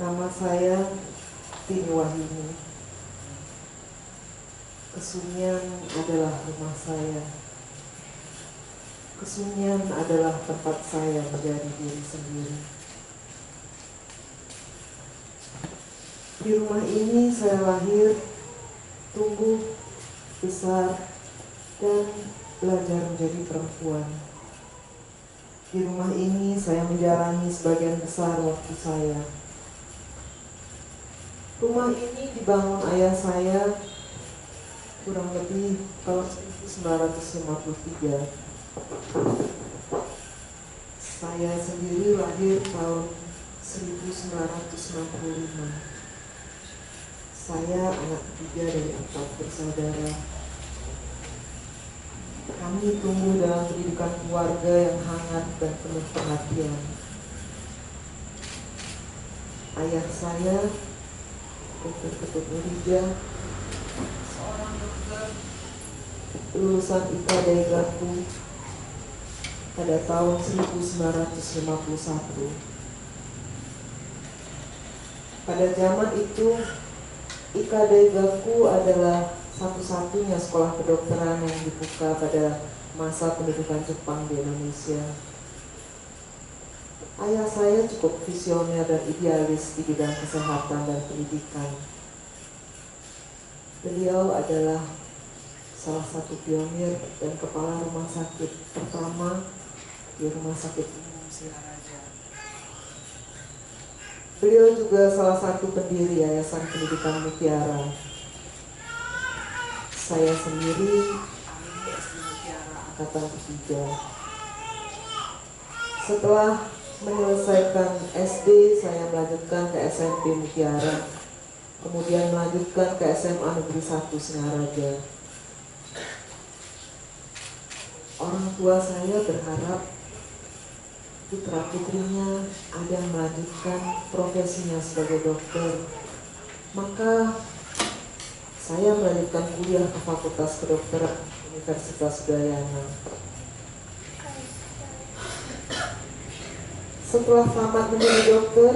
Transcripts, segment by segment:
Nama saya Tini Wahyuni. Kesunyian adalah rumah saya. Kesunyian adalah tempat saya menjadi diri sendiri. Di rumah ini saya lahir, tumbuh, besar, dan belajar menjadi perempuan. Di rumah ini saya menjalani sebagian besar waktu saya. Rumah ini dibangun ayah saya kurang lebih tahun 1953. Saya sendiri lahir tahun 1965. Saya anak ketiga dari 4 bersaudara. Kami tumbuh dalam pendidikan keluarga yang hangat dan penuh perhatian. Ayah saya, Dr. Ketut Nurija, seorang dokter lulusan IKADAI Gaku pada tahun 1951. Pada zaman itu, IKADAI Gaku adalah satu-satunya sekolah kedokteran yang dibuka pada masa pendudukan Jepang di Indonesia. Ayah saya cukup visioner dan idealis di bidang kesehatan dan pendidikan. Beliau adalah salah satu pionir dan kepala rumah sakit pertama di Rumah Sakit Umum Singaraja. Beliau juga salah satu pendiri Yayasan Pendidikan Mutiara. Saya sendiri alumni SD Mutiara angkatan ketiga. Setelah menyelesaikan SD, saya melanjutkan ke SMP Mutiara, kemudian melanjutkan ke SMA Negeri 1 Singaraja. Orang tua saya berharap putra-putrinya ada yang melanjutkan profesinya sebagai dokter. Maka saya melanjutkan kuliah ke Fakultas Kedokteran Universitas Udayana. Setelah tamat menjadi dokter,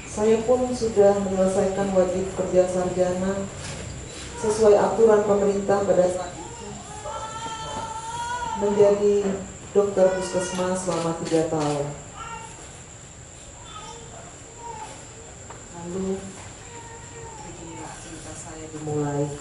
saya pun sudah menyelesaikan wajib kerja sarjana sesuai aturan pemerintah pada saat itu, menjadi dokter puskesmas selama 3 tahun. Lalu beginilah cerita saya dimulai.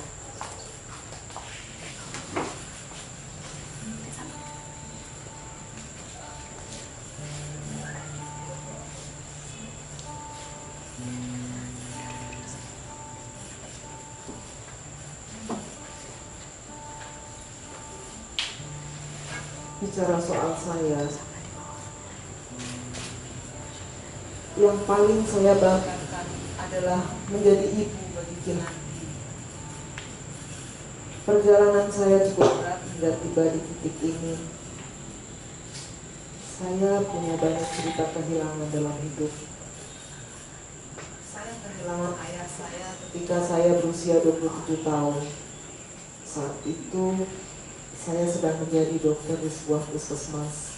Bicara soal saya, yang paling saya banggakan adalah menjadi ibu bagi Kinanti. Perjalanan saya cukup berat hingga tiba di titik ini. Saya punya banyak cerita kehilangan dalam hidup. Saya kehilangan ayah saya ketika saya berusia 27 tahun. Saat itu saya sedang menjadi dokter di sebuah puskesmas.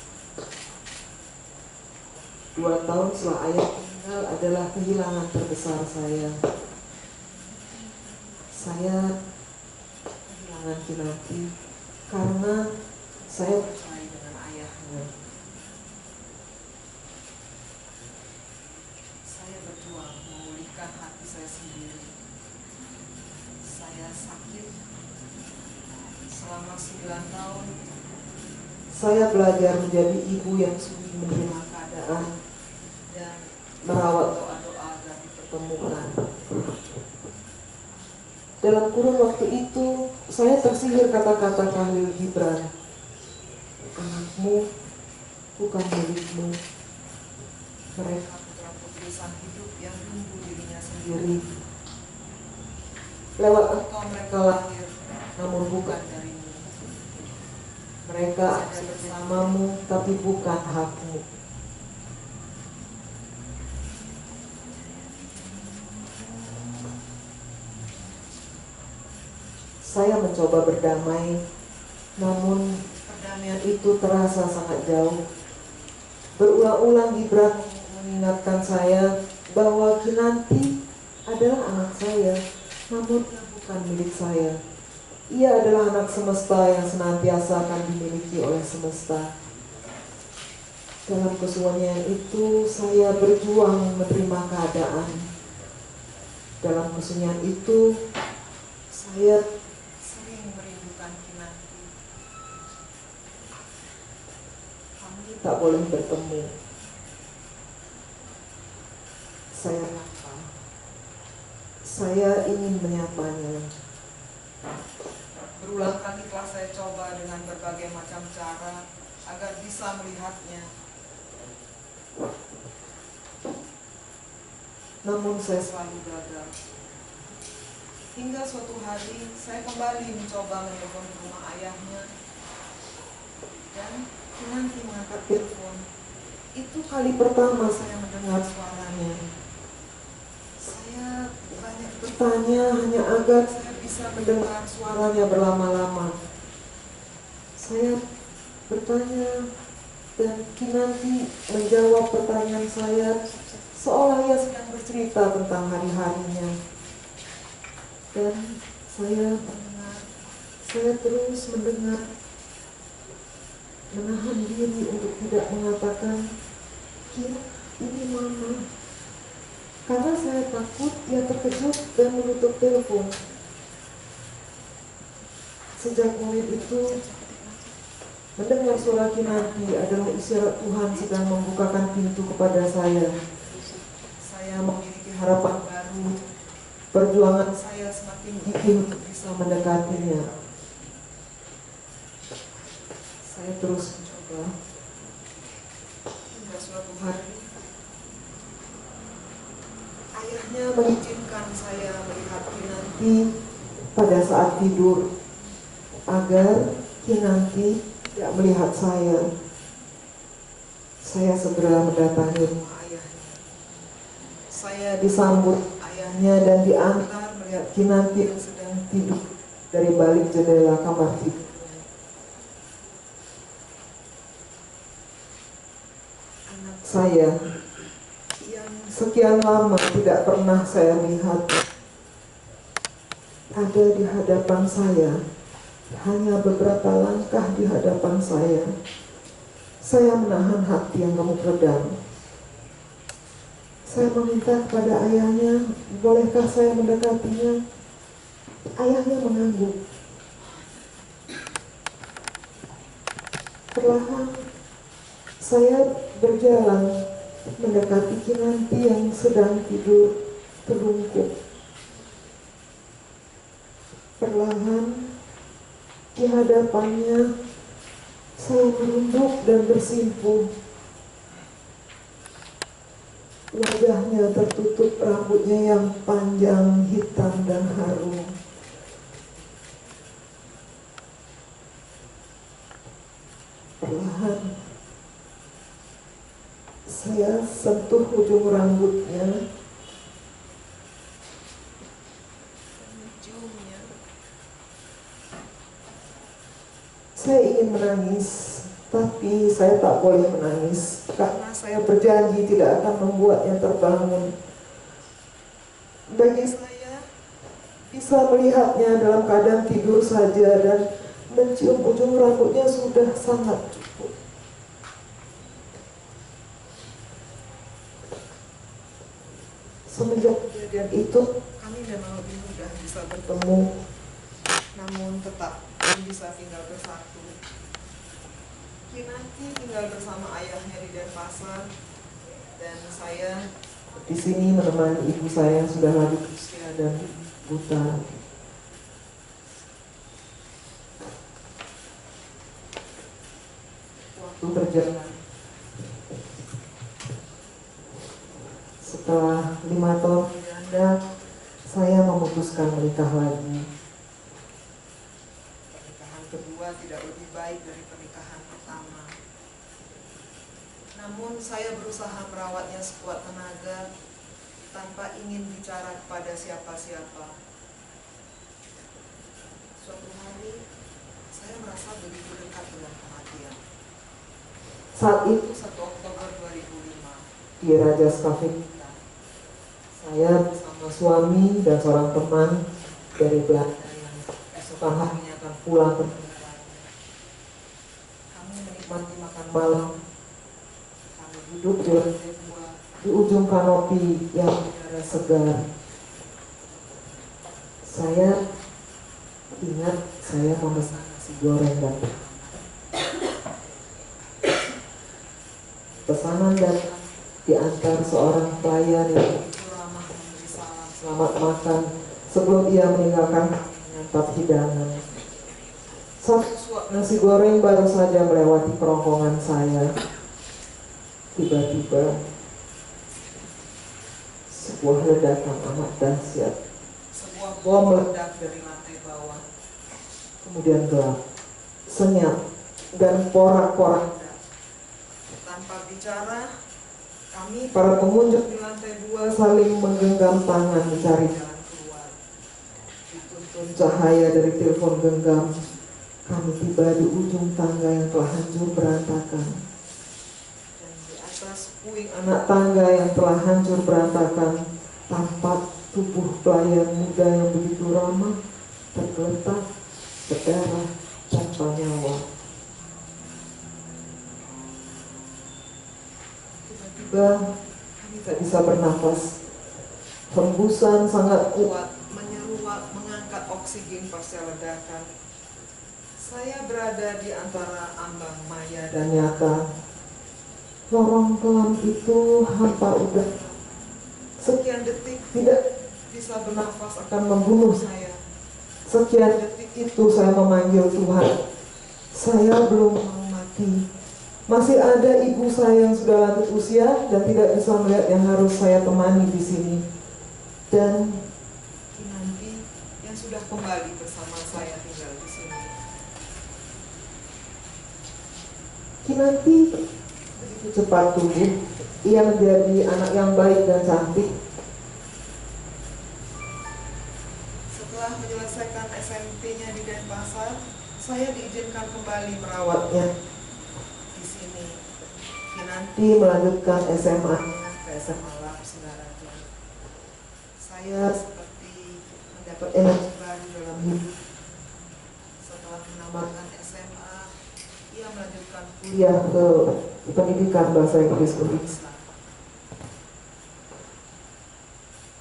2 tahun setelah ayah meninggal adalah kehilangan terbesar saya. Saya kehilangan Kinanti karena saya bercerai dengan ayahnya. Saya berjuang memulihkan hati saya sendiri. Saya sakit selama 9 tahun. Saya belajar menjadi ibu yang sudi menerima keadaan dan merawat doa-doa agar dipertemukan. Dalam kurun waktu itu, saya tersihir kata-kata Khalil Gibran. Anakmu bukan milikmu. Mereka putra-putri sang hidup yang tumbuh dirinya sendiri. Lewat engkau mereka lahir, namun bukan darimu. Mereka ada bersamamu, tapi bukan hakmu. Saya mencoba berdamai, namun perdamaian itu terasa sangat jauh. Berulang-ulang Gibran mengingatkan saya bahwa Kinanti adalah anak saya, namun dia bukan milik saya. Ia adalah anak semesta yang senantiasa akan dimiliki oleh semesta. Dalam kesunyian itu, saya berjuang menerima keadaan. Dalam kesunyian itu, saya sering merindukan Kinanti. Kami tak boleh bertemu. Saya rasa saya ingin menyapanya. Berulang kali telah saya coba dengan berbagai macam cara agar bisa melihatnya. Namun saya selalu gagal. Hingga suatu hari saya kembali mencoba menelpon ke rumah ayahnya. Dan Kinanti mengangkat telepon. Itu kali pertama saya mendengar suaranya. Saya banyak bertanya hanya agar saya bisa mendengar suaranya berlama-lama. Saya bertanya dan Kinanti menjawab pertanyaan saya seolah ia sedang bercerita tentang hari-harinya. Dan saya mendengar, saya terus mendengar, menahan diri untuk tidak mengatakan, "Kira ini mama." Karena saya takut ia terkejut dan menutup telepon. Sejak menit itu, mendengar suara Kinanti adalah isyarat Tuhan sedang membukakan pintu kepada saya. Saya memiliki harapan baru. Perjuangan saya semakin gigih untuk bisa mendekatinya. Saya terus mencoba. Hingga suatu hari, ayahnya mengizinkan saya melihat Kinanti pada saat tidur, agar Kinanti tidak melihat saya. Saya segera mendatangi rumah ayahnya. Saya disambut ayahnya dan diantar melihat Kinanti yang sedang tidur dari balik jendela kamar tidur. Anak saya yang sekian lama tidak pernah saya lihat ada di hadapan saya. Hanya beberapa langkah di hadapan saya. Saya menahan hati yang gemuk redam. Saya meminta kepada ayahnya, bolehkah saya mendekatinya? Ayahnya mengangguk. Perlahan saya berjalan mendekati Kinanti yang sedang tidur terlungkup. Perlahan di hadapannya saya merunduk dan bersimpuh. Wajahnya tertutup rambutnya yang panjang, hitam dan harum. Perlahan saya sentuh ujung rambutnya, menciumnya. Saya ingin menangis, tapi saya tak boleh menangis karena saya berjanji tidak akan membuatnya terbangun. Bagi saya, bisa melihatnya dalam keadaan tidur saja dan mencium ujung rambutnya sudah sangat cukup. Semenjak kejadian itu, kami memang lebih mudah bisa bertemu, namun tetap belum bisa tinggal bersatu. Kinanti tinggal bersama ayahnya di Denpasar, dan saya di sini menemani ibu saya yang sudah lanjut usia dan buta. Waktu berjalan. Setelah 5 tahun berjanda, saya memutuskan menikah lagi. Pernikahan kedua tidak lebih baik dari pernikahan pertama. Namun saya berusaha merawatnya sekuat tenaga tanpa ingin bicara kepada siapa-siapa. Suatu hari, saya merasa begitu dekat dengan kematian. Saat itu 1 Oktober 2005 di Rajas Cafe, saya bersama suami dan seorang teman dari Belanda yang esokan harinya akan pulang ke negaranya. Kami menikmati makan malam. Kami duduk di lantai 2 di ujung kanopi yang udara segar. Saya ingat saya memesan nasi goreng dan pesanan datang diantar seorang pelayan yang ramah memberi salam selamat makan sebelum ia meninggalkan menyantap hidangan. Satu suap nasi goreng baru saja melewati kerongkongan saya. Tiba-tiba sebuah ledakan amat dahsyat. Sebuah bom meledak dari lantai bawah. Kemudian gelap, senyap, dan porak-porak. Tanpa bicara, kami para pengunjung di lantai 2 saling menggenggam tangan mencari jalan keluar. Dituntun cahaya dari telepon genggam, kami tiba di ujung tangga yang telah hancur berantakan. Dan di atas puing anak tangga yang telah hancur berantakan, tampak tubuh pelayan muda yang begitu ramah, tergeletak, berdarah, tanpa nyawa. Tiba-tiba kami tak bisa bernafas. Hembusan sangat kuat menyeruak mengangkat oksigen pasca ledakan. Saya berada di antara ambang maya dan dan nyata. Lorong kelam itu hampa udara. sekian detik Tidak bisa bernafas akan membunuh saya. Sekian detik itu saya memanggil Tuhan. Saya belum mau mati. Masih ada ibu saya yang sudah lanjut usia dan tidak bisa melihat yang harus saya temani di sini. Dan nanti yang sudah kembali bersama saya tinggal di sini. Kinanti begitu cepat tumbuh. Ia menjadi anak yang baik dan cantik. Setelah menyelesaikan SMP-nya di Denpasar, saya diizinkan kembali merawatnya di sini. Kinanti Melanjutkan SMA-nya ke SMA Lab Singaraja. Saya seperti mendapat energi baru dalam hidup. setelah menamatkan SMA, ia melanjutkan Kuliah ke pendidikan bahasa Inggris Unisa.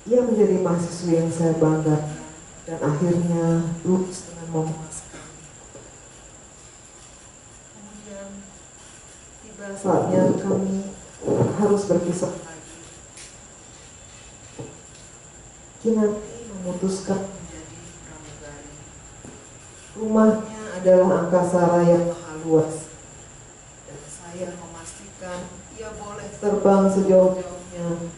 Ia menjadi mahasiswi yang saya banggakan dan akhirnya lulus dengan memuaskan. Kemudian tiba Saatnya kami harus berpisah lagi. Kinanti memutuskan menjadi pramugari. rumahnya adalah angkasa yang maha luas. Dan saya memastikan ia boleh Terbang sejauh-jauhnya,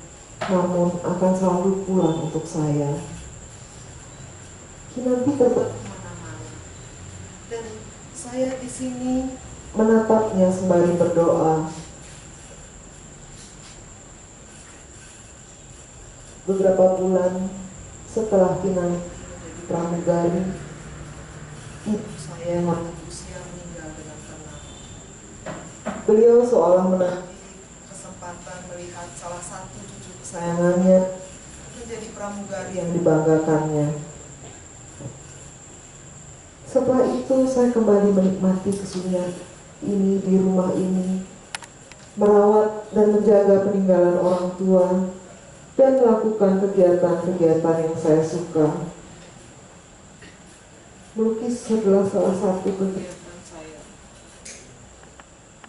namun akan selalu pulang untuk saya. Kinanti terbang kemana-mana. Dan saya di sini menatapnya sembari berdoa. Beberapa bulan setelah Kinanti menjadi pramugari, ibu saya usia meninggal dengan tenang. beliau seolah menanti Kesempatan melihat salah satu cucu kesayangannya menjadi pramugari yang dibanggakannya. Setelah itu saya kembali menikmati kesunyian ini di rumah ini, merawat dan menjaga peninggalan orang tua, dan melakukan kegiatan-kegiatan yang saya suka. Melukis adalah salah satu kegiatan saya.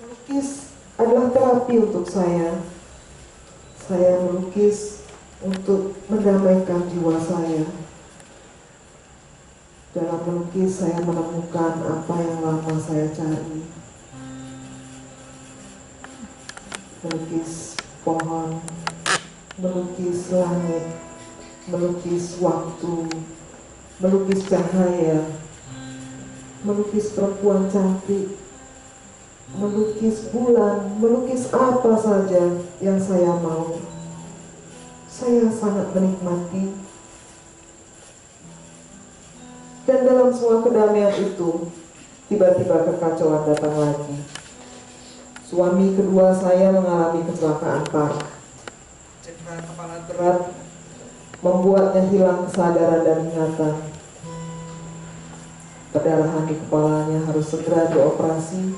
Melukis adalah terapi untuk saya. Saya melukis untuk mendamaikan jiwa saya. Dalam melukis saya menemukan apa yang lama saya cari. Melukis pohon, melukis langit, melukis waktu, melukis cahaya, melukis perempuan cantik, melukis bulan, melukis apa saja yang saya mau. Saya sangat menikmati. Dan dalam semua kedamaian itu, tiba-tiba kekacauan datang lagi. Suami kedua saya mengalami kecelakaan parah. Cedera kepala berat membuatnya hilang kesadaran dan ingatan. Perdarahan di kepalanya harus segera dioperasi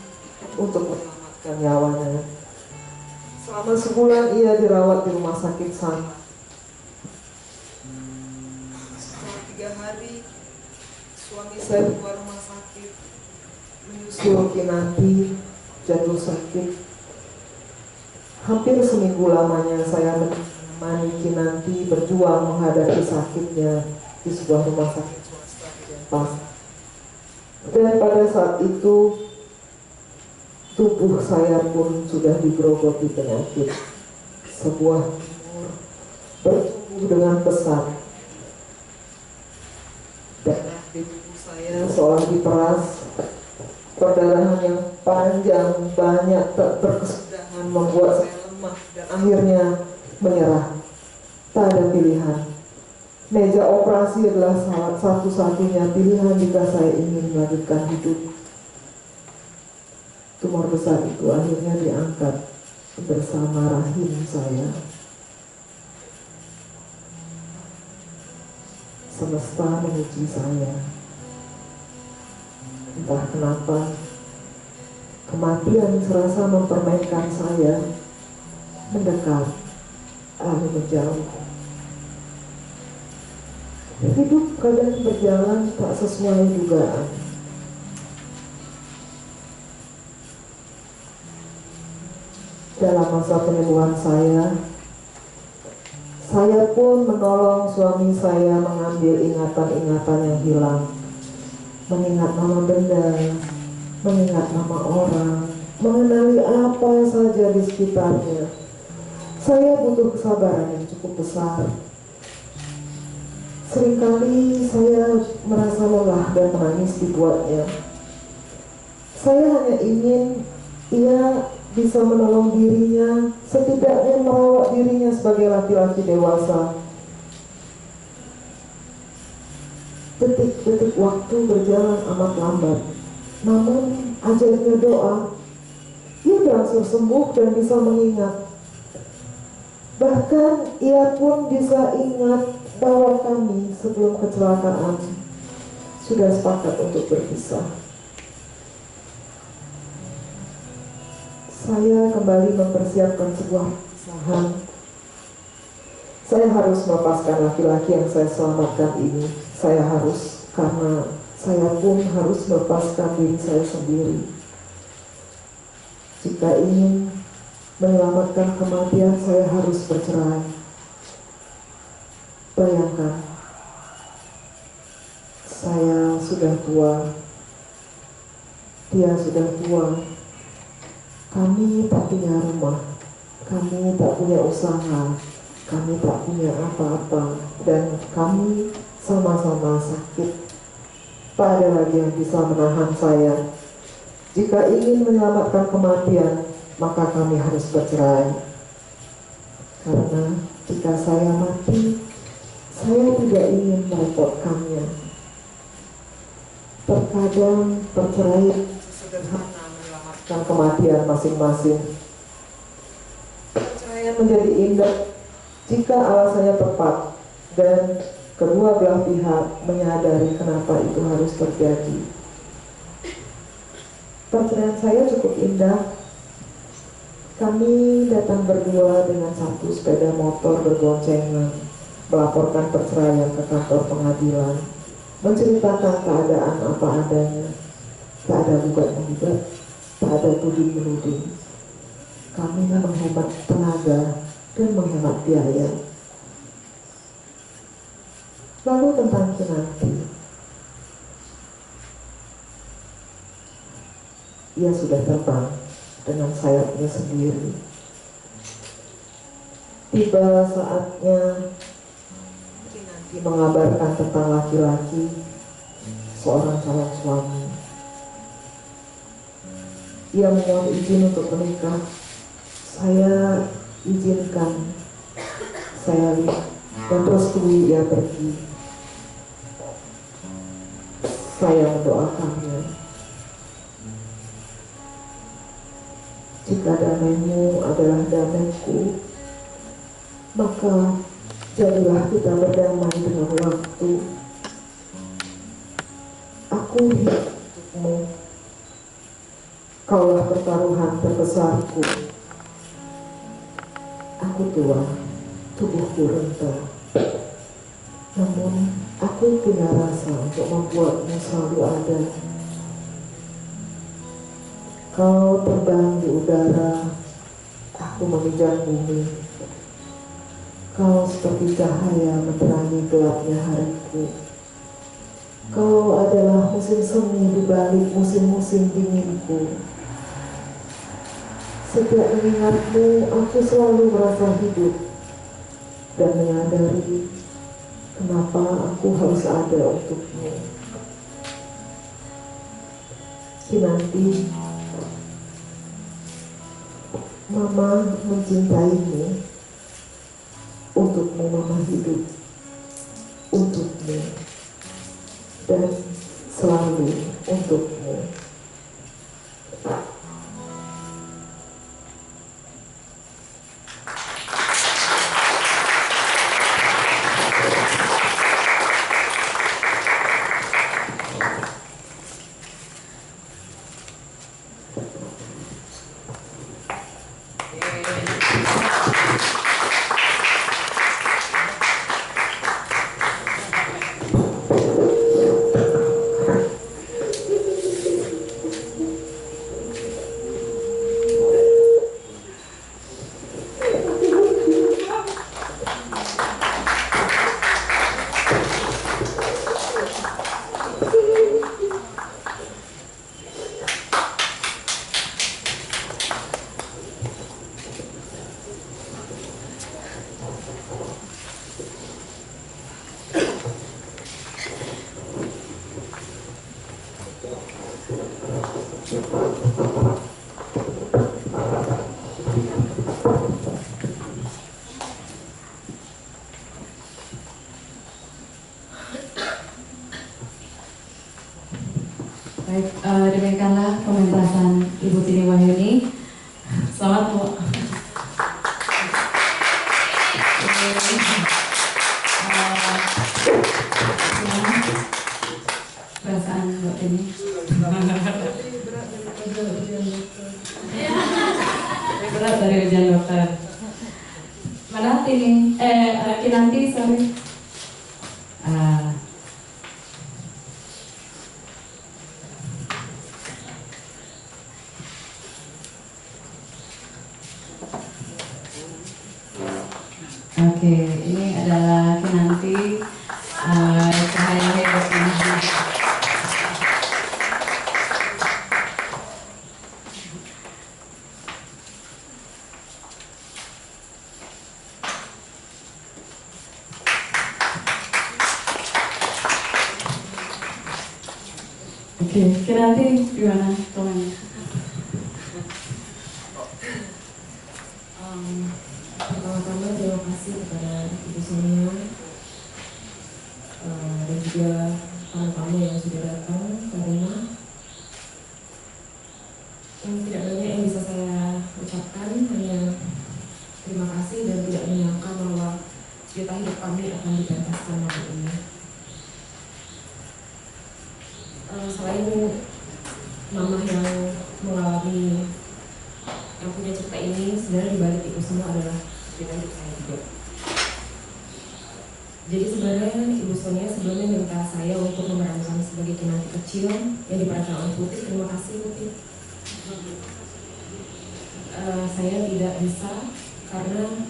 untuk menyelamatkan nyawanya. Selama sebulan ia dirawat di rumah sakit sana. Setelah 3 hari, suami Saya keluar rumah sakit, menyusul Kinanti jatuh sakit. Hampir seminggu lamanya saya menemani Kinanti berjuang menghadapi sakitnya di sebuah rumah sakit swasta di Denpasar. Dan pada saat itu tubuh saya pun sudah digerogoti penyakit. Sebuah tumor bertumbuh dengan pesat. Darah di tubuh saya seolah diperas. Perdarahan yang panjang banyak tak berkesudahan membuat saya lemah dan akhirnya menyerah. Tak ada pilihan. Meja operasi adalah salah satu-satunya pilihan jika saya ingin melanjutkan hidup. Tumor besar itu akhirnya diangkat bersama rahim saya. Semesta menguji saya. Entah kenapa, kematian serasa mempermainkan saya, mendekat, lalu menjauh. Hidup kadang berjalan tak sesuai dugaan. dalam masa penyembuhan saya pun menolong suami saya mengambil ingatan-ingatan yang hilang, mengingat nama benda, mengingat nama orang, mengenali apa saja di sekitarnya. Saya butuh kesabaran yang cukup besar. Seringkali saya merasa lelah dan menangis dibuatnya. Saya hanya ingin ia bisa menolong dirinya, setidaknya merawat dirinya sebagai laki-laki dewasa. Detik-detik waktu berjalan amat lambat, namun ajaibnya doa, ia berangsur sembuh dan bisa mengingat. Bahkan ia pun bisa ingat bahwa kami sebelum kecelakaan sudah sepakat untuk berpisah. Saya kembali mempersiapkan sebuah perpisahan. Saya harus melepaskan laki-laki yang saya selamatkan ini. Saya harus, karena saya pun harus melepaskan diri saya sendiri. Jika ingin menyelamatkan kematian, saya harus bercerai. Bayangkan, saya sudah tua, dia sudah tua. Kami tak punya rumah, kami tak punya usaha, kami tak punya apa-apa, dan kami sama-sama sakit. Tak ada lagi yang bisa menahan saya. Jika ingin menyelamatkan kematian, maka kami harus bercerai. Karena jika saya mati, saya tidak ingin merepotkannya. Terkadang perceraian sederhana menyelamatkan kematian masing-masing. Perceraian menjadi indah jika alasannya tepat dan kedua belah pihak menyadari kenapa itu harus terjadi. Perceraian saya cukup indah. Kami datang berdua dengan satu sepeda motor berboncengan, melaporkan perceraian ke kantor pengadilan, menceritakan keadaan apa adanya. Tak ada gugat-gugat, tak ada tuding-menuding. Kami menghemat tenaga dan menghemat biaya. Lalu tentang Kinanti, ia sudah terbang dengan sayapnya sendiri. Tiba saatnya Kinanti mengabarkan tentang laki-laki, seorang calon suami. Ia memohon izin untuk menikah. Saya izinkan, saya lihat dan restui ia pergi. Saya mendoakannya. Jika damaimu adalah damaiku, maka jadilah kita berdamai dengan waktu. Aku hidup untukmu. Kaulah pertaruhan terbesarku. Aku tua, tubuhku renta. Namun aku punya rasa untuk membuatmu selalu ada. Kau terbang di udara, aku memijak bumi. Kau seperti cahaya menerangi gelapnya hariku. Kau adalah musim semi di balik musim-musim dinginku. Setiap mengingatmu, aku selalu merasa hidup dan menyadari kenapa aku harus ada untukmu. Kinanti, Mama mencintaimu. Untukmu Mama hidup, untukmu, dan selalu untukmu. Baik, demikianlah pementasan Ibu Tini Wahyuni. Selamat Bu. Perasaan Mbak Tini? Berat dari ujian dokter. Mana Tini? Kinanti, sorry. Oke, ini adalah Kinanti, cahaya hebat ini. Oke, Kinanti gimana komennya? Pertama-tama terima kasih kepada Ibu Sonia dan juga tamu-tamu yang sudah datang ke rumah. Tidak banyak yang bisa saya ucapkan, hanya terima kasih dan tidak menyangka bahwa cerita hidup kami akan dipentaskan malam ini. Selain mama yang mengalami, yang punya cerita ini, sebenarnya dibalik itu semua adalah cerita hidup saya juga. Jadi sebenarnya Ibu Sonia sebelumnya minta saya untuk memerankan sebagai Kinanti kecil yang diperankan oleh Putih. Terima kasih Putih. Saya tidak bisa karena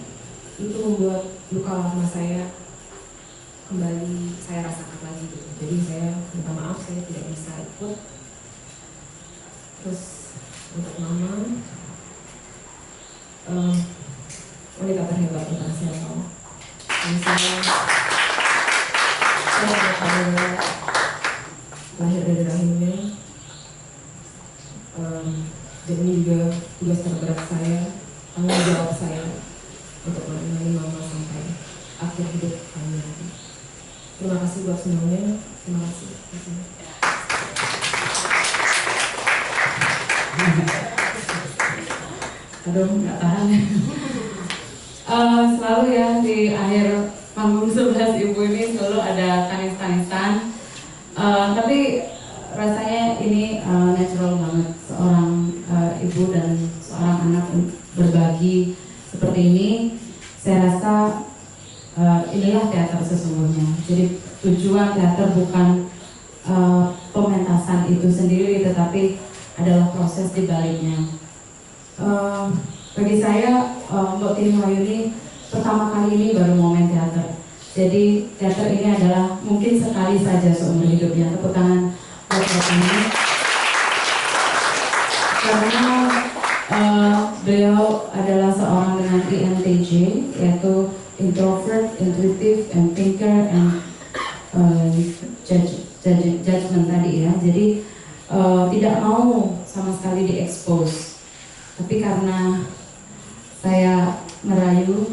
itu membuat luka lama saya kembali saya rasakan lagi gitu. Jadi saya minta maaf, saya tidak bisa ikut. Terus untuk mama, wanita terhebat internasional. Dan saya lahir dari rahimnya. Dan ini juga tugas terberat saya, tanggung jawab saya untuk menemani mama sampai akhir hidup kami nanti. Terima kasih buat semuanya. Terima kasih. Aduh, nggak tahan. Selalu ya di akhir panggung 11 Ibu ini selalu ada tangis-tangisan. Tapi rasanya ini natural banget seorang ibu dan seorang anak berbagi seperti ini. Saya rasa inilah teater sesungguhnya. Jadi tujuan teater bukan pementasan itu sendiri, tetapi adalah proses di baliknya. Bagi saya, Mbak Tini Wahyuni pertama kali ini baru momen teater. Jadi teater ini adalah mungkin sekali saja seumur hidupnya. Tepuk tangan buat Mbak Tini. Karena beliau adalah seorang dengan INTJ, yaitu introvert, intuitive, and thinker, and judgment tadi ya. Jadi tidak mau sama sekali diekspos. Tapi karena saya merayu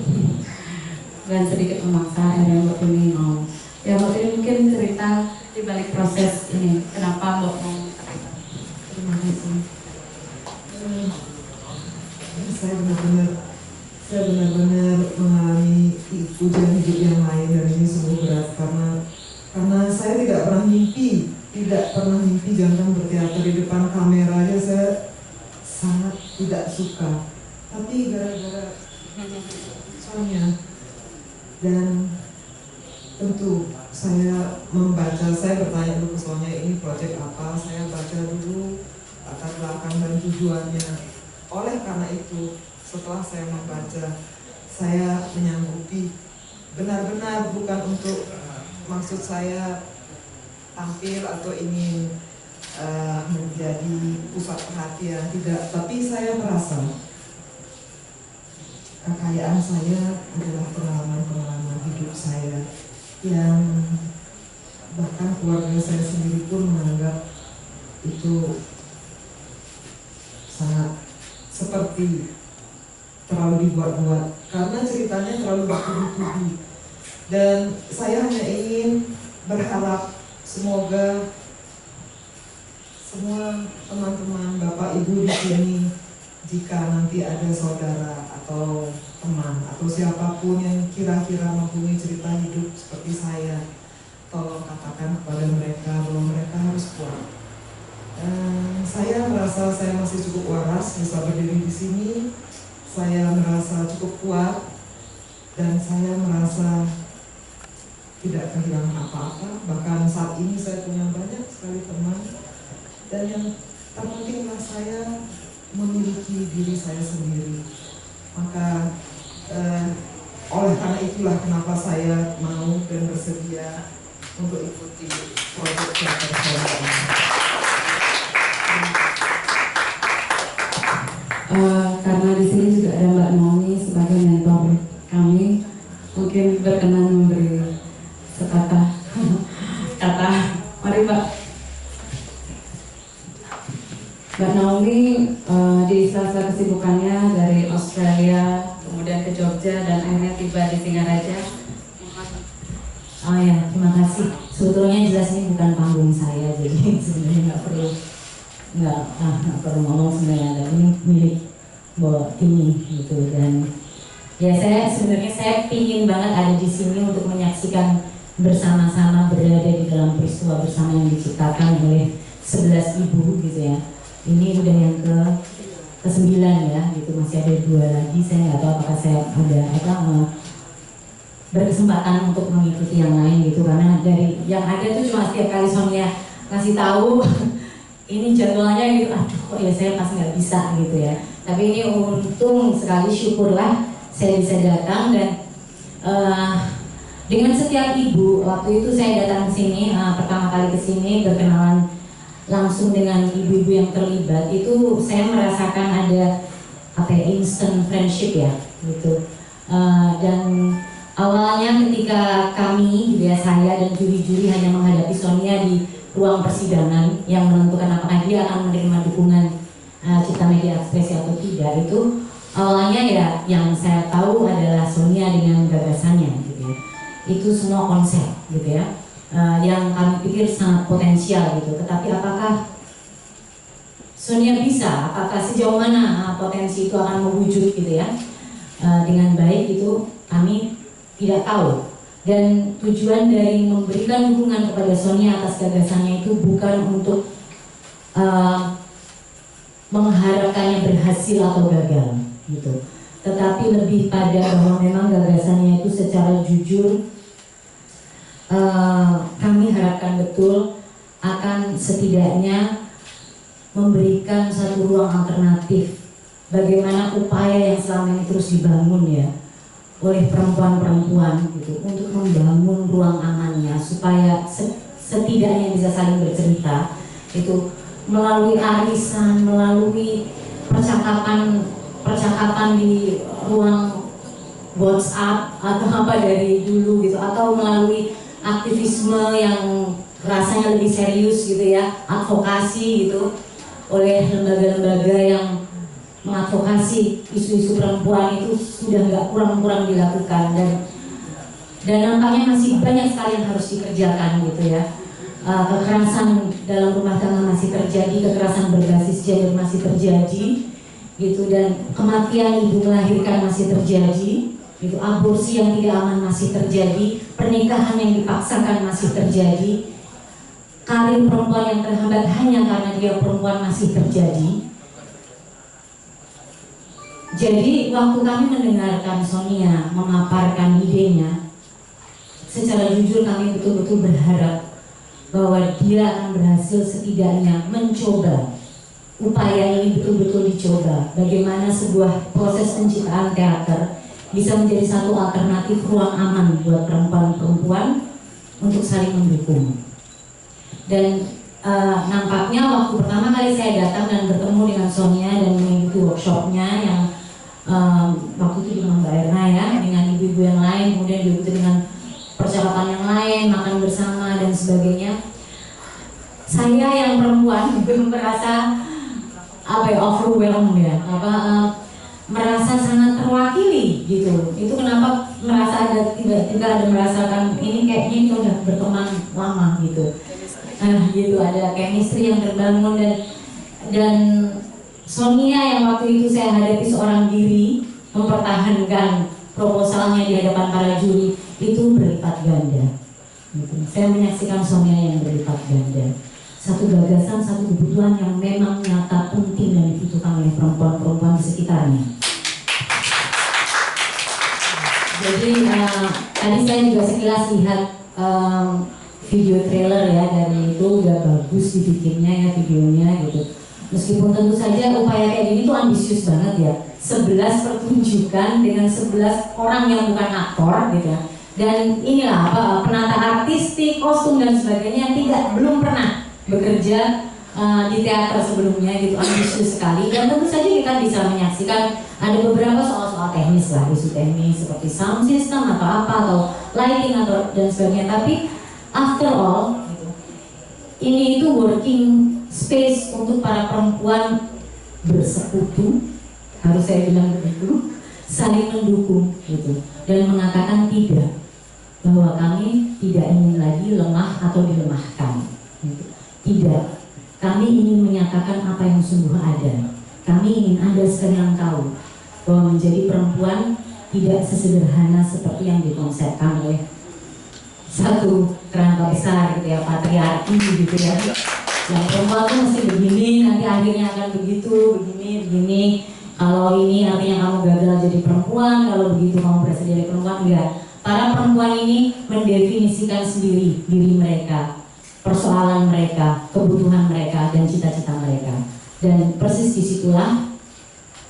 dan sedikit memaksa, akhirnya Mbak Tini mau. Ya Mbak Tini mungkin cerita di balik proses ini, kenapa Mbak mau cerita? Terima kasih. Saya benar-benar mengalami ujian hidup yang lain, dan ini sungguh berat karena saya tidak pernah mimpi jangan berteater di depan kamera aja saya sangat tidak suka. Tapi gara-gara soalnya, dan tentu saya membaca, saya bertanya dulu ke Sonia, ini proyek apa, saya baca dulu latar belakang dan tujuannya. Oleh karena itu, setelah saya membaca, saya menyanggupi, benar-benar bukan untuk maksud saya tampil atau ingin menjadi pusat perhatian, tidak. Tapi saya merasa kekayaan saya adalah pengalaman-pengalaman hidup saya yang bahkan keluarga saya sendiri pun menganggap itu seperti terlalu dibuat-buat karena ceritanya terlalu bertubi-tubi. Dan saya hanya ingin berharap semoga semua teman-teman Bapak Ibu di sini, jika nanti ada saudara atau teman atau siapapun yang kira-kira mempunyai cerita hidup seperti saya, tolong katakan kepada mereka bahwa mereka harus kuat. Saya merasa saya masih cukup waras bisa berdiri di sini. Saya merasa cukup kuat dan saya merasa tidak kehilangan apa-apa. Bahkan saat ini saya punya banyak sekali teman, dan yang terpentinglah saya memiliki diri saya sendiri. Maka oleh karena itulah kenapa saya mau dan bersedia untuk ikuti proyek teater saya ini. Karena di sini juga ada Mbak Naomi sebagai mentor kami, mungkin berkenan memberi sepatah kata. Mari Mbak. Mbak Naomi di sela-sela kesibukannya dari Australia, kemudian ke Jogja, dan akhirnya tiba di Singaraja. Oh ya, terima kasih. Sebetulnya jelas ini bukan panggung saya, jadi sebenarnya nggak perlu ngomong sebenarnya. Ini milik ini gitu. Dan ya saya pingin banget ada di sini untuk menyaksikan bersama-sama berada di dalam peristiwa bersama yang diciptakan oleh 11 ibu gitu ya. Ini udah yang ke-9 ya, gitu, masih ada 2 lagi. Saya nggak tahu apakah saya ada berkesempatan untuk mengikuti yang lain gitu, karena dari yang ada tuh cuma setiap kali Sonia ngasih tahu ini jadwalnya gitu, aduh kok ya saya pas nggak bisa gitu ya. Tapi ini untung sekali, syukurlah saya bisa datang. Dan dengan setiap ibu, waktu itu saya datang ke sini pertama kali ke sini berkenalan langsung dengan ibu-ibu yang terlibat, itu saya merasakan ada instant friendship ya gitu. Dan awalnya ketika kami juga saya dan juri-juri hanya menghadapi Sonia di ruang persidangan yang menentukan apakah dia akan menerima dukungan Cipta Media Ekspresi atau tidak, itu awalnya ya yang saya tahu adalah Sonia dengan gagasannya gitu ya. Itu semua konsep gitu ya. Yang kami pikir sangat potensial gitu, tetapi apakah Sonia bisa, apakah sejauh mana potensi itu akan mewujud gitu ya dengan baik, itu kami tidak tahu. Dan tujuan dari memberikan dukungan kepada Sonia atas gagasannya itu bukan untuk mengharapkannya berhasil atau gagal gitu, tetapi lebih pada bahwa memang gagasannya itu secara jujur kami harapkan betul akan setidaknya memberikan satu ruang alternatif bagaimana upaya yang selama ini terus dibangun ya oleh perempuan-perempuan gitu untuk membangun ruang amannya supaya setidaknya bisa saling bercerita itu melalui arisan, melalui percakapan di ruang WhatsApp atau apa dari dulu gitu, atau melalui aktivisme yang rasanya lebih serius gitu ya, advokasi gitu oleh lembaga-lembaga yang mengadvokasi isu-isu perempuan, itu sudah nggak kurang-kurang dilakukan. Dan nampaknya masih banyak sekali yang harus dikerjakan gitu ya. Kekerasan dalam rumah tangga masih terjadi, kekerasan berbasis gender masih terjadi gitu, dan kematian ibu melahirkan masih terjadi gitu, aborsi yang tidak aman masih terjadi, pernikahan yang dipaksakan masih terjadi, karir perempuan yang terhambat hanya karena dia perempuan masih terjadi. Jadi waktu kami mendengarkan Sonia memaparkan idenya, secara jujur kami betul-betul berharap bahwa dia akan berhasil setidaknya mencoba, upaya ini betul-betul dicoba, bagaimana sebuah proses penciptaan teater bisa menjadi satu alternatif ruang aman buat perempuan-perempuan untuk saling mendukung. Dan nampaknya waktu pertama kali saya datang dan bertemu dengan Sonia dan mengikuti workshopnya yang waktu itu dengan Mbak Erna ya, dengan ibu-ibu yang lain, kemudian diikuti dengan percakapan yang lain, makan bersama dan sebagainya. Saya yang perempuan merasa overwhelmed ya, merasa sangat terwakili gitu. Itu kenapa merasa ada tiba-tiba ada merasakan ini kayaknya ini udah berteman lama gitu. Gitu ada chemistry yang terbangun dan Sonia yang waktu itu saya hadapi seorang diri mempertahankan proposalnya di hadapan para juri itu berlipat ganda. Gitu. Saya menyaksikan Sonia yang berlipat ganda. Satu gagasan, satu kebutuhan yang memang nyata, penting dan dibutuhkan oleh perempuan-perempuan di sekitarnya. Jadi tadi saya juga sekilas lihat video trailer ya dari itu udah bagus dibikinnya ya videonya gitu. Meskipun tentu saja upaya kayak gini tuh ambisius banget ya. 11 pertunjukan dengan 11 orang yang bukan aktor gitu ya. Dan inilah penata artistik, kostum dan sebagainya yang belum pernah bekerja di teater sebelumnya gitu, ambisius sekali. Dan tentu saja kita bisa menyaksikan ada beberapa soal-soal teknis lah, isu teknis seperti sound system atau apa atau lighting atau dan sebagainya. Tapi after all gitu, ini itu working space untuk para perempuan bersekutu, harus saya bilang begitu, saling mendukung gitu dan mengatakan tidak, bahwa kami tidak ingin lagi lemah atau dilemahkan gitu. Tidak, kami ingin menyatakan apa yang sungguh ada. Kami ingin Anda sekalian tahu bahwa menjadi perempuan tidak sesederhana seperti yang dikonsepkan oleh satu kerangka besar gitu ya, patriarki gitu ya. Yang perempuan tuh mesti begini, nanti akhirnya akan begitu, begini. Kalau ini artinya kamu gagal jadi perempuan, kalau begitu kamu berhasil jadi perempuan. Enggak. Para perempuan ini mendefinisikan sendiri diri mereka, persoalan mereka, kebutuhan mereka, dan cita-cita mereka. Dan persis disitulah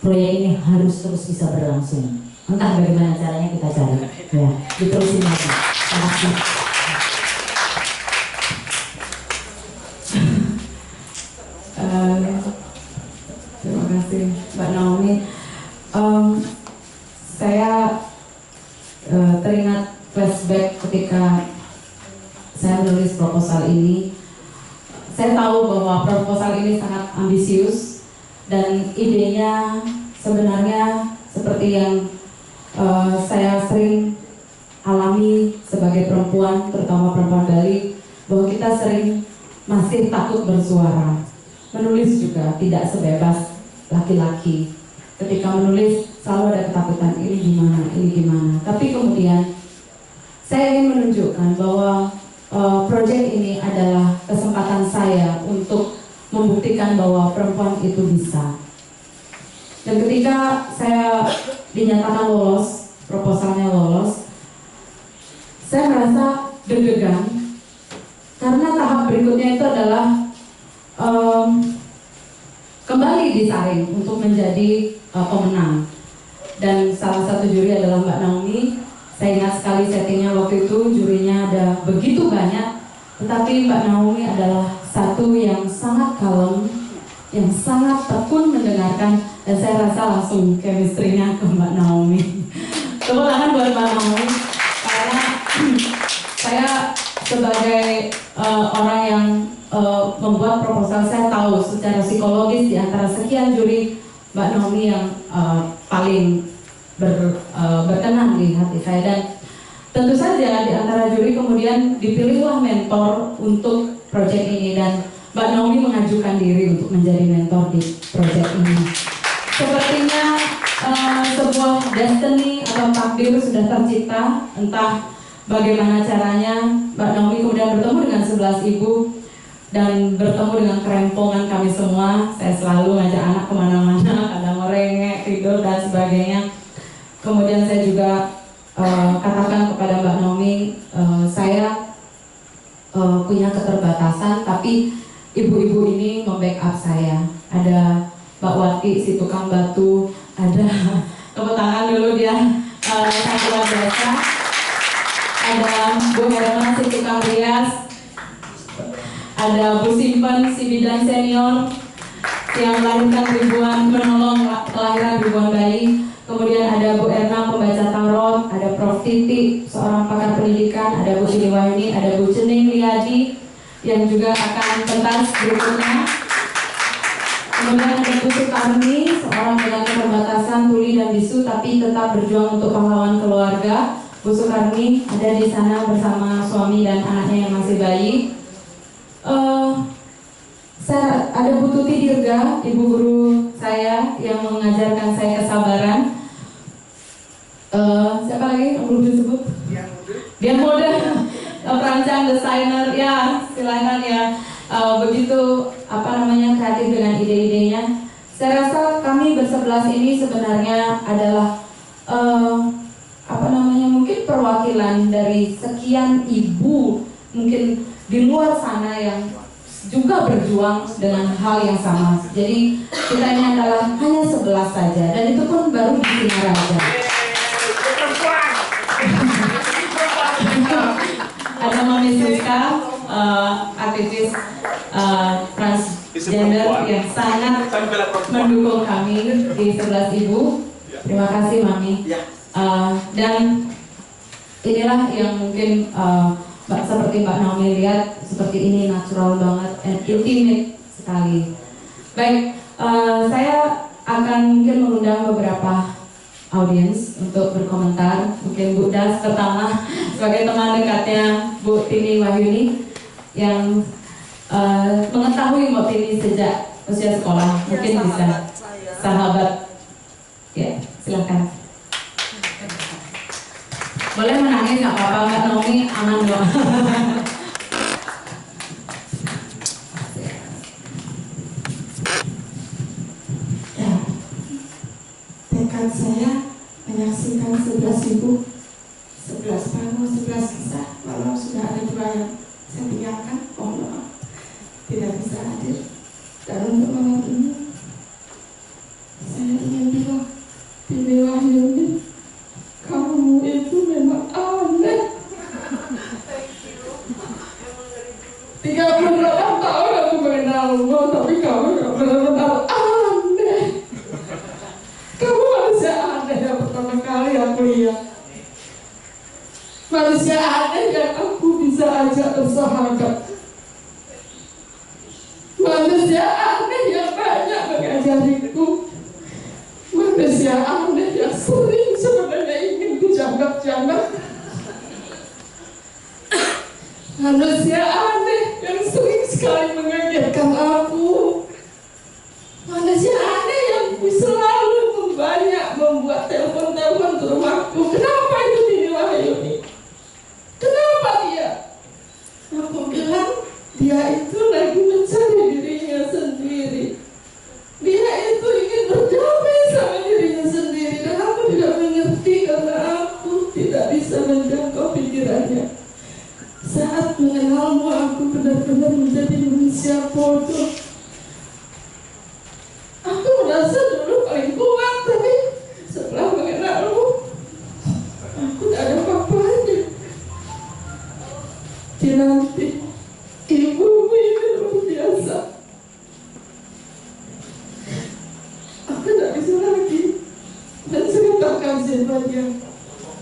proyek ini harus terus bisa berlangsung. Entah bagaimana caranya kita cari, ya, diterusin lagi. Terima kasih. Terima kasih Mbak Naomi. Saya teringat flashback ketika saya menulis proposal ini. Saya tahu bahwa proposal ini sangat ambisius dan idenya sebenarnya seperti yang saya sering alami sebagai perempuan, terutama perempuan Bali, bahwa kita sering masih takut bersuara. Menulis juga tidak sebebas laki-laki. Ketika menulis selalu ada ketakutan, ini gimana. Tapi kemudian saya ingin menunjukkan bahwa proyek ini adalah kesempatan saya untuk membuktikan bahwa perempuan itu bisa. Dan ketika saya dinyatakan lolos, proposalnya lolos, saya merasa deg-degan karena tahap berikutnya itu adalah kembali disaring untuk menjadi pemenang. Dan salah satu juri adalah Mbak Naomi. Saya ingat sekali settingnya waktu itu, jurinya ada begitu banyak, tetapi Mbak Naomi adalah satu yang sangat kalem, yang sangat tekun mendengarkan, dan saya rasa langsung chemistry-nya ke Mbak Naomi. Tepuk tangan buat Mbak Naomi, karena saya sebagai orang yang membuat proposal, saya tahu secara psikologis di antara sekian juri, Mbak Naomi yang paling berkenan di hati saya. Dan tentu saja di antara juri kemudian dipilihlah mentor untuk proyek ini, dan Mbak Naomi mengajukan diri untuk menjadi mentor di proyek ini. Sepertinya sebuah destiny atau takdir sudah tercipta, entah bagaimana caranya. Mbak Naomi kemudian bertemu dengan 11 ibu dan bertemu dengan kerempongan kami semua. Saya selalu ngajak anak kemana-mana, kadang merengek, tidur dan sebagainya. Kemudian saya juga katakan kepada Mbak Naomi, saya punya keterbatasan, tapi ibu-ibu ini membackup saya. Ada Mbak Wati si tukang batu, ada tepuk tangan dulu dia sang luar biasa. Ada Bu Herma si tukang rias, ada Bu Simpen si bidan senior yang melahirkan ribuan, menolong kelahiran ribuan bayi. Kemudian ada Bu Erna pembaca tarot, ada Prof Titi seorang pakar pendidikan, ada Bu Sini Wahyuni, ada Bu Cening Liadi yang juga akan pentas berikutnya. Kemudian ada Bu Sukarni, seorang dengan keterbatasan tuli dan bisu tapi tetap berjuang untuk pahlawan keluarga. Bu Sukarni ada di sana bersama suami dan anaknya yang masih bayi. Saya ada Bu Tuti Dirga, ibu guru saya yang mengajarkan saya kesabaran. Siapa lagi yang belum disebut? Dian Mode, perancang, desainer, ya silakan ya. Begitu kreatif dengan ide-idenya. Saya rasa kami bersebelas ini sebenarnya adalah mungkin perwakilan dari sekian ibu mungkin di luar sana yang juga berjuang dengan hal yang sama. Jadi kita ini adalah hanya 11 saja, dan itu pun baru di Singaraja. Ada Mami Siska, aktivis transgender yang sangat mendukung kami di 11 ibu. Terima kasih Mami. Dan inilah yang mungkin seperti Mbak Naomi lihat, seperti ini natural banget and intimate sekali. Baik, saya akan mungkin mengundang beberapa audiens untuk berkomentar. Mungkin Bu Das pertama sebagai teman dekatnya Bu Tini Wahyuni yang mengetahui Mbak Tini sejak usia sekolah, mungkin ya, bisa sahabat. Ya, silakan. Boleh menangis nggak apa-apa, Mbak Naomi aman dong. Ya, tekad saya menyaksikan 11 ibu, 11 panggung, 11 kisah. Walau sudah ada 2 yang saya tinggalkan, mohon maaf tidak bisa hadir. Dan untuk malam ini saya ingin bilang, Tini Wahyuni, kamu itu memang aneh. 38 tahun aku mengenalmu, tapi kamu benar-benar aneh. Kamu manusia aneh yang pertama kali aku lihat. Manusia aneh yang aku bisa ajak bersahabat. Manusia aneh yang banyak mengajariku. Manusia aneh yang sering sebenarnya ingin kujamak-jamak. Manusia aneh yang sering sekali mengagetkan aku. Manusia aneh yang selalu membuat telepon-telepon ke rumahku. Kenapa itu Tini Wahyuni? Kenapa dia? Aku bilang dia itu lagi mencari dirinya sendiri. Dia itu ingin berdamai sama dirinya sendiri, dan aku tidak mengerti karena aku tidak bisa menjangkau pikirannya. Saat mengenalmu, aku benar-benar menjadi manusia bodoh. Aku merasa dulu paling kuat, tapi setelah mengenalmu, aku tidak ada apa-apanya. Nanti ibumu ini luar biasa. Aku tidak bisa lagi menceritakan siapa dia.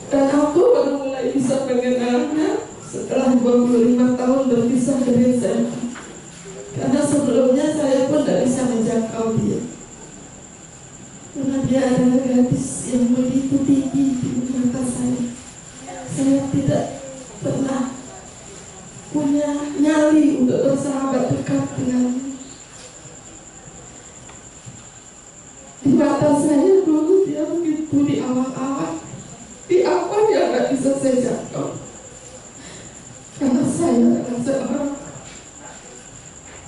Dan aku baru mulai bisa mengenalnya setelah 25 tahun berpisah dari saya. Karena sebelumnya saya pun tidak bisa menjangkau dia. Karena dia adalah gadis yang begitu tinggi di mata saya. Saya tidak pernah punya nyali untuk bersahabat dekat dengannya. Di mata saya dulu dia begitu di awang-awang, di apa yang tidak bisa saya jangkau. Karena saya adalah seorang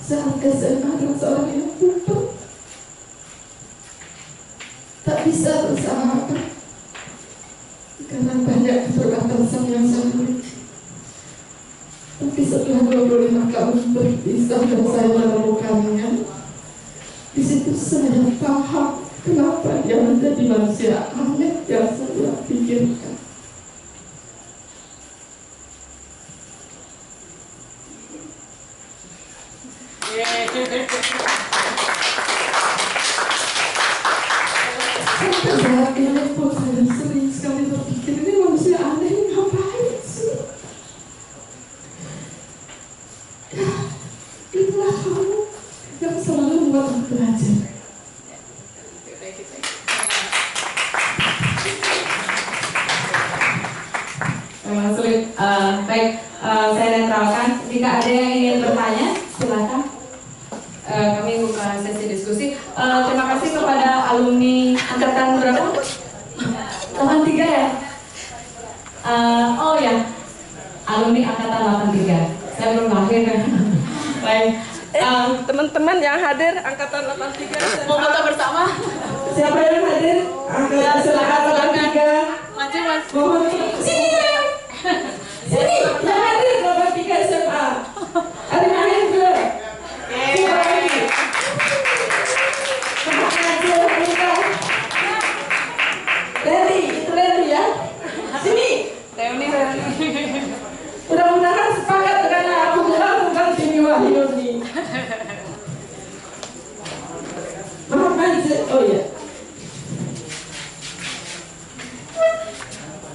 saat SMA adalah seorang yang buta, tak bisa bersahabat karena banyak keterbatasan yang saya miliki. Tapi setelah 25 tahun berpisah dan saya menemukannya, di situ saya paham kenapa dia menjadi manusia aneh yang saya pikirkan. Sampai saat ini pun saya sering sekali berpikir, ini manusia aneh ini ngapain sih? Ya, itulah kamu yang selalu membuat aku belajar. nggak ada yang ingin bertanya, silakan. Kami buka sesi diskusi. Terima kasih kepada alumni angkatan berapa? 83 ya? Oh ya, alumni angkatan 83. Saya belum lahir kan. Baik. Teman-teman yang hadir angkatan 83 Mau foto bersama? Siapa yang hadir? Silakan 83. Maju mas. Mohon sini ya. Sini yang hadir 83 SMA. Ada yang hadir juga. Siapa lagi? Leli, itu Leli ya. Sini. Reuni. Mudah-mudahan sepakat karena aku bilang bukan Sini Wahyuni. Maaf aja. Oh ya.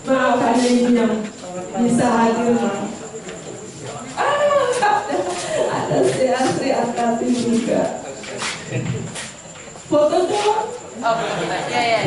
Maaf hanya ini yang bisa hadir. Ada si Asri Akati juga. Foto dong. Oh, ya.